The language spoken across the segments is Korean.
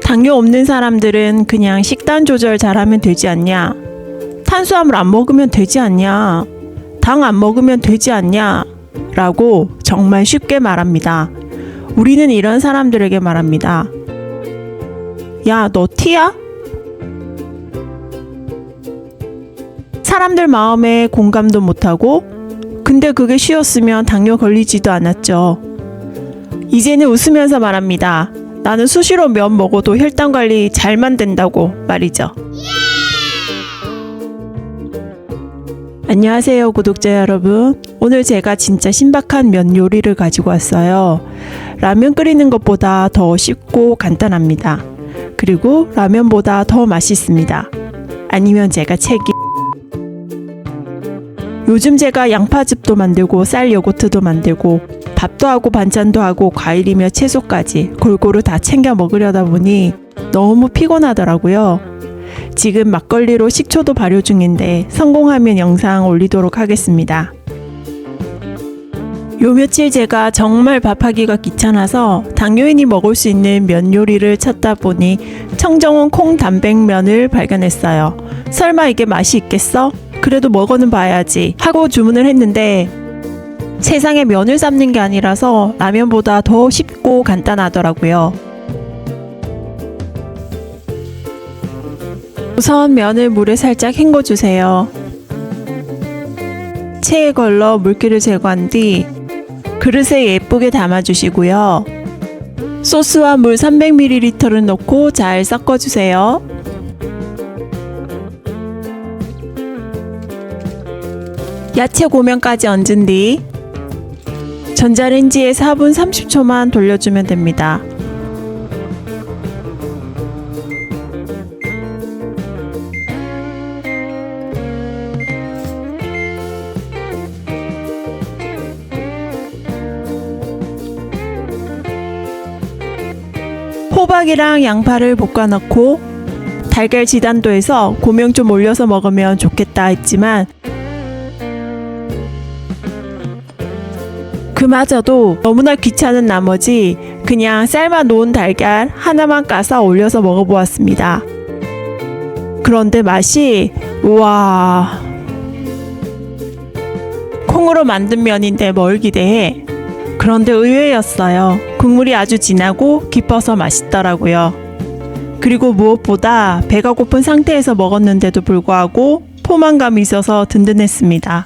당뇨 없는 사람들은 그냥 식단 조절 잘하면 되지 않냐? 탄수화물 안 먹으면 되지 않냐? 당 안 먹으면 되지 않냐? 라고 정말 쉽게 말합니다. 우리는 이런 사람들에게 말합니다. 야, 너 T야? 사람들 마음에 공감도 못하고, 근데 그게 쉬웠으면 당뇨 걸리지도 않았죠. 이제는 웃으면서 말합니다. 나는 수시로 면 먹어도 혈당 관리 잘만 된다고 말이죠. 안녕하세요, 구독자 여러분. 오늘 제가 진짜 신박한 면 요리를 가지고 왔어요. 라면 끓이는 것보다 더 쉽고 간단합니다. 그리고 라면보다 더 맛있습니다. 아니면 제가 요즘 제가 양파즙도 만들고 쌀 요거트도 만들고 밥도 하고 반찬도 하고 과일이며 채소까지 골고루 다 챙겨 먹으려다 보니 너무 피곤하더라고요. 지금 막걸리로 식초도 발효 중인데 성공하면 영상 올리도록 하겠습니다. 요 며칠 제가 정말 밥하기가 귀찮아서 당뇨인이 먹을 수 있는 면 요리를 찾다 보니 청정원 콩 단백면을 발견했어요. 설마 이게 맛이 있겠어? 그래도 먹어는 봐야지 하고 주문을 했는데 세상에 면을 삶는 게 아니라서 라면보다 더 쉽고 간단하더라고요. 우선 면을 물에 살짝 헹궈주세요. 체에 걸러 물기를 제거한 뒤 그릇에 예쁘게 담아주시고요. 소스와 물 300ml를 넣고 잘 섞어주세요. 야채 고명까지 얹은 뒤 전자레인지에 4분 30초만 돌려주면 됩니다. 호박이랑 양파를 볶아 넣고 달걀 지단도 해서 고명 좀 올려서 먹으면 좋겠다 했지만 그마저도 너무나 귀찮은 나머지 그냥 삶아 놓은 달걀 하나만 까서 올려서 먹어보았습니다. 그런데 맛이 우와, 콩으로 만든 면인데 뭘 기대해? 그런데 의외였어요. 국물이 아주 진하고 깊어서 맛있더라고요. 그리고 무엇보다 배가 고픈 상태에서 먹었는데도 불구하고 포만감이 있어서 든든했습니다.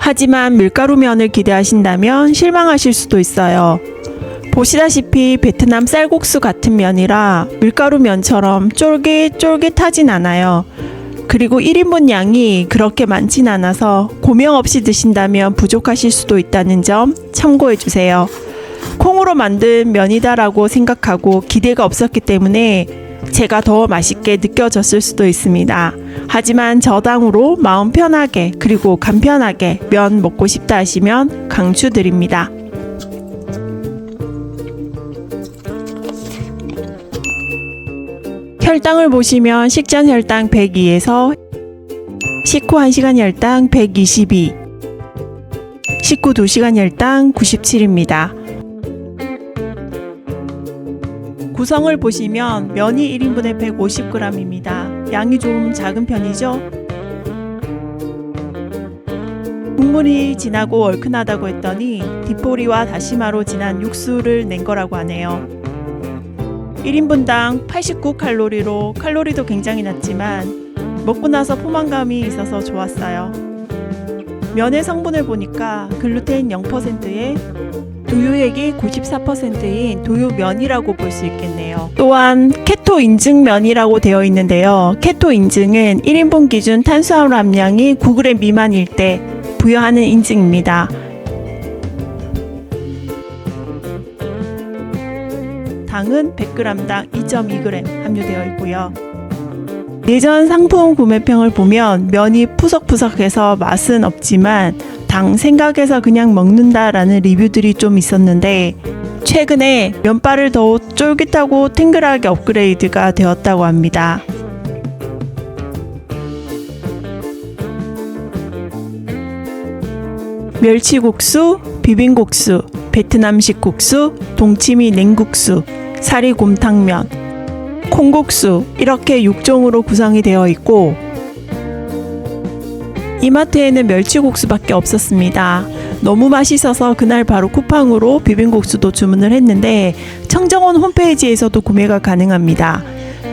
하지만 밀가루면을 기대하신다면 실망하실 수도 있어요. 보시다시피 베트남 쌀국수 같은 면이라 밀가루면처럼 쫄깃쫄깃하진 않아요. 그리고 1인분 양이 그렇게 많진 않아서 고명 없이 드신다면 부족하실 수도 있다는 점 참고해주세요. 콩으로 만든 면이다라고 생각하고 기대가 없었기 때문에 제가 더 맛있게 느껴졌을 수도 있습니다. 하지만 저당으로 마음 편하게 그리고 간편하게 면 먹고 싶다 하시면 강추드립니다. 혈당을 보시면 식전 혈당 102에서 식후 1시간 혈당 122, 식후 2시간 혈당 97입니다. 구성을 보시면 면이 1인분에 150g입니다. 양이 좀 작은 편이죠? 국물이 진하고 얼큰하다고 했더니 디포리와 다시마로 진한 육수를 낸 거라고 하네요. 1인분당 89칼로리로 칼로리도 굉장히 낮지만 먹고 나서 포만감이 있어서 좋았어요. 면의 성분을 보니까 글루텐 0%에 두유액이 94%인 두유면이라고 볼 수 있겠네요. 또한 케토 인증면이라고 되어 있는데요. 케토 인증은 1인분 기준 탄수화물 함량이 9g 미만일 때 부여하는 인증입니다. 당은 100g당 2.2g 함유되어 있고요. 예전 상품 구매평을 보면 면이 푸석푸석해서 맛은 없지만 당 생각해서 그냥 먹는다라는 리뷰들이 좀 있었는데 최근에 면발을 더 쫄깃하고 탱글하게 업그레이드가 되었다고 합니다. 멸치국수, 비빔국수, 베트남식 국수, 동치미 냉국수, 사리곰탕면, 콩국수 이렇게 6종으로 구성이 되어 있고 이마트에는 멸치국수밖에 없었습니다. 너무 맛있어서 그날 바로 쿠팡으로 비빔국수도 주문을 했는데 청정원 홈페이지에서도 구매가 가능합니다.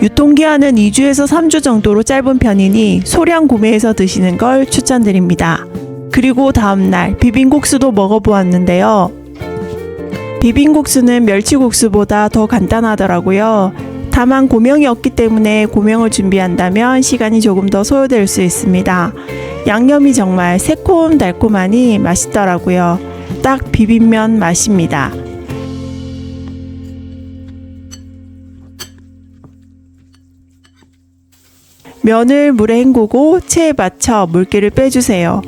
유통기한은 2주에서 3주 정도로 짧은 편이니 소량 구매해서 드시는 걸 추천드립니다. 그리고 다음날 비빔국수도 먹어보았는데요. 비빔국수는 멸치국수보다 더 간단하더라고요. 다만 고명이 없기 때문에 고명을 준비한다면 시간이 조금 더 소요될 수 있습니다. 양념이 정말 새콤달콤하니 맛있더라고요. 딱 비빔면 맛입니다. 면을 물에 헹구고 체에 맞춰 물기를 빼주세요.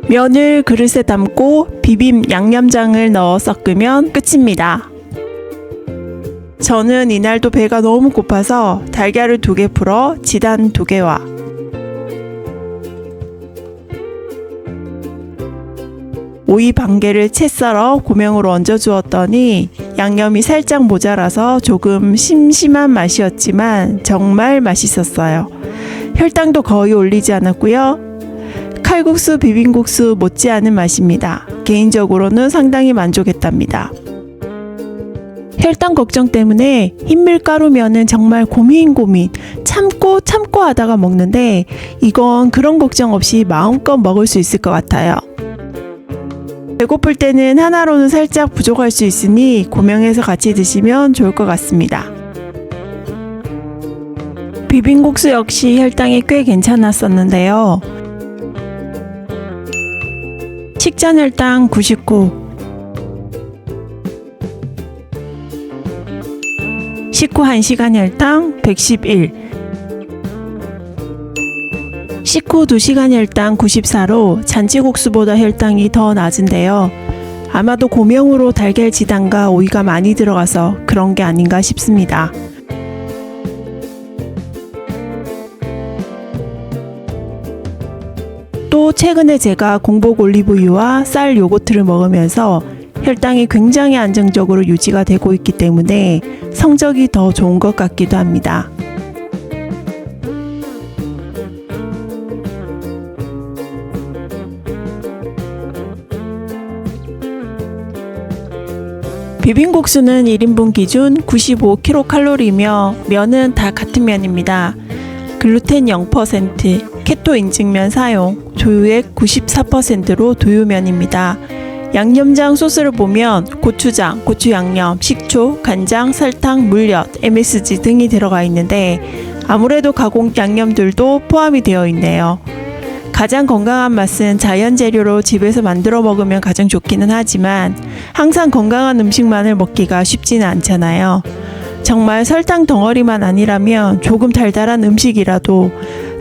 면을 그릇에 담고 비빔 양념장을 넣어 섞으면 끝입니다. 저는 이날도 배가 너무 고파서 달걀을 2개 풀어 지단 2개와 오이 반개를 채 썰어 고명으로 얹어 주었더니 양념이 살짝 모자라서 조금 심심한 맛이었지만 정말 맛있었어요. 혈당도 거의 올리지 않았고요. 칼국수, 비빔국수 못지않은 맛입니다. 개인적으로는 상당히 만족했답니다. 혈당 걱정 때문에 흰밀가루면은 정말 고민 참고 하다가 먹는데 이건 그런 걱정 없이 마음껏 먹을 수 있을 것 같아요. 배고플 때는 하나로는 살짝 부족할 수 있으니 고명해서 같이 드시면 좋을 것 같습니다. 비빔국수 역시 혈당이 꽤 괜찮았었는데요. 식전 혈당 99, 식후 1시간 혈당 111, 식후 2시간 혈당 94로 잔치국수보다 혈당이 더 낮은데요. 아마도 고명으로 달걀 지단과 오이가 많이 들어가서 그런 게 아닌가 싶습니다. 또 최근에 제가 공복 올리브유와 쌀 요거트를 먹으면서 혈당이 굉장히 안정적으로 유지가 되고 있기 때문에 성적이 더 좋은 것 같기도 합니다. 비빔국수는 1인분 기준 95kcal이며 면은 다 같은 면입니다. 글루텐 0%, 케토 인증면 사용, 조유액 94%로 두유면입니다. 양념장 소스를 보면 고추장, 고추양념, 식초, 간장, 설탕, 물엿, MSG 등이 들어가 있는데 아무래도 가공 양념들도 포함이 되어 있네요. 가장 건강한 맛은 자연 재료로 집에서 만들어 먹으면 가장 좋기는 하지만 항상 건강한 음식만을 먹기가 쉽지는 않잖아요. 정말 설탕 덩어리만 아니라면 조금 달달한 음식이라도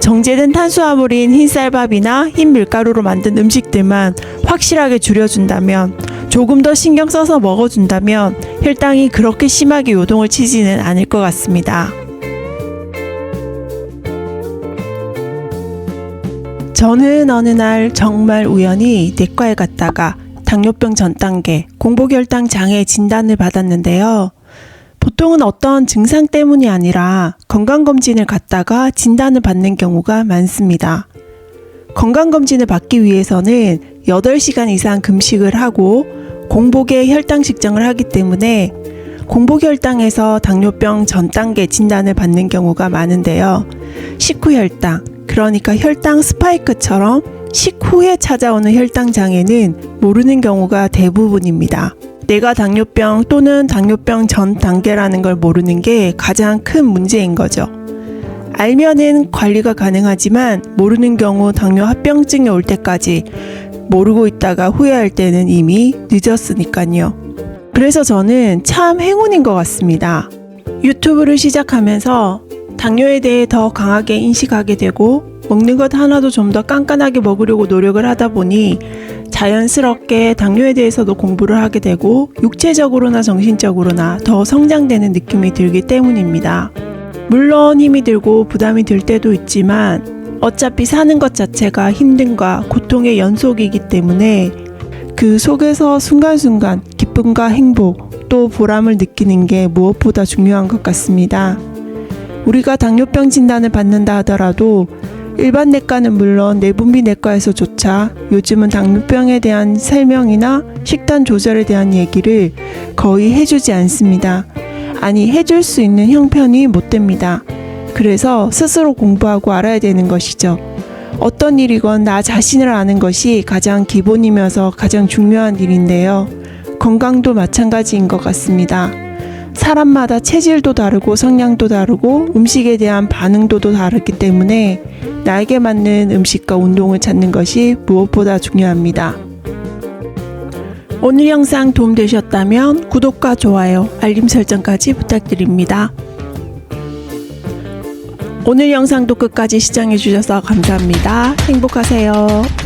정제된 탄수화물인 흰쌀밥이나 흰 밀가루로 만든 음식들만 확실하게 줄여준다면, 조금 더 신경 써서 먹어준다면 혈당이 그렇게 심하게 요동을 치지는 않을 것 같습니다. 저는 어느 날 정말 우연히 내과에 갔다가 당뇨병 전 단계, 공복혈당 장애 진단을 받았는데요. 보통은 어떤 증상 때문이 아니라 건강검진을 갔다가 진단을 받는 경우가 많습니다. 건강검진을 받기 위해서는 8시간 이상 금식을 하고 공복에 혈당 측정을 하기 때문에 공복혈당에서 당뇨병 전 단계 진단을 받는 경우가 많은데요. 식후 혈당, 그러니까 혈당 스파이크처럼 식후에 찾아오는 혈당 장애는 모르는 경우가 대부분입니다. 내가 당뇨병 또는 당뇨병 전 단계라는 걸 모르는 게 가장 큰 문제인 거죠. 알면은 관리가 가능하지만 모르는 경우 당뇨 합병증이 올 때까지 모르고 있다가 후회할 때는 이미 늦었으니까요. 그래서 저는 참 행운인 것 같습니다. 유튜브를 시작하면서 당뇨에 대해 더 강하게 인식하게 되고 먹는 것 하나도 좀 더 깐깐하게 먹으려고 노력을 하다 보니 자연스럽게 당뇨에 대해서도 공부를 하게 되고 육체적으로나 정신적으로나 더 성장되는 느낌이 들기 때문입니다. 물론 힘이 들고 부담이 들 때도 있지만 어차피 사는 것 자체가 힘듦과 고통의 연속이기 때문에 그 속에서 순간순간 기쁨과 행복 또 보람을 느끼는 게 무엇보다 중요한 것 같습니다. 우리가 당뇨병 진단을 받는다 하더라도 일반 내과는 물론 내분비 내과에서조차 요즘은 당뇨병에 대한 설명이나 식단 조절에 대한 얘기를 거의 해주지 않습니다. 아니, 해줄 수 있는 형편이 못 됩니다. 그래서 스스로 공부하고 알아야 되는 것이죠. 어떤 일이건 나 자신을 아는 것이 가장 기본이면서 가장 중요한 일인데요. 건강도 마찬가지인 것 같습니다. 사람마다 체질도 다르고 성향도 다르고 음식에 대한 반응도도 다르기 때문에 나에게 맞는 음식과 운동을 찾는 것이 무엇보다 중요합니다. 오늘 영상 도움되셨다면 구독과 좋아요, 알림 설정까지 부탁드립니다. 오늘 영상도 끝까지 시청해주셔서 감사합니다. 행복하세요.